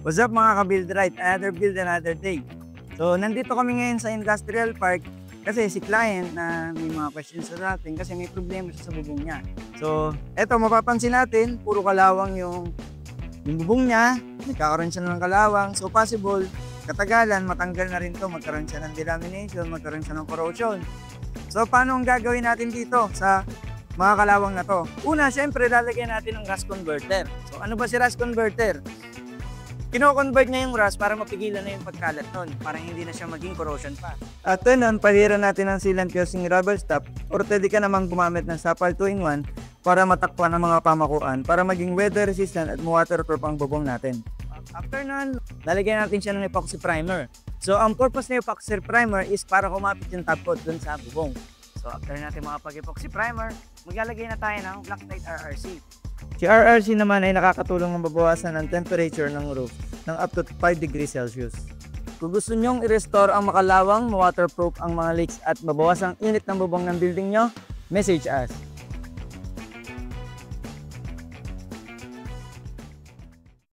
What's up mga ka-Build Right? Another build, another day. So nandito kami ngayon sa Industrial Park kasi si client na may mga questions sa natin kasi may problema siya sa bubong niya. So eto mapapansin natin, puro kalawang yung bubong niya, nagkakaroon siya ng kalawang. So possible, katagalan matanggal na rin to, magkaroon siya ng delamination, magkaroon siya ng corrosion. So paano ang gagawin natin dito sa mga kalawang na to? Una, syempre lalagyan natin ng rust converter. So ano ba si rust converter? Kino-convert niya yung rust para mapigilan na yung pagkalat nun, para hindi na siya maging corrosion pa. At nun, paliran natin ng sealant using rubber stop or pwede ka namang gumamit ng Sapal 2-in-1 para matakpan ang mga pamakuan para maging weather resistant at waterproof ang bubong natin. After nun, lalagyan natin siya ng epoxy primer. So ang purpose ng epoxy primer is para kumapit yung top coat dun sa bubong. So after natin makapag-epoxy primer, maglalagay na tayo ng Loctite RRC. Si RRC naman ay nakakatulong na mabawasan ang temperature ng roof ng up to 5 degrees Celsius. Kung gusto nyong i-restore ang makalawang, waterproof ang mga leaks at mabawasan ang init ng bubong ng building nyo, message us.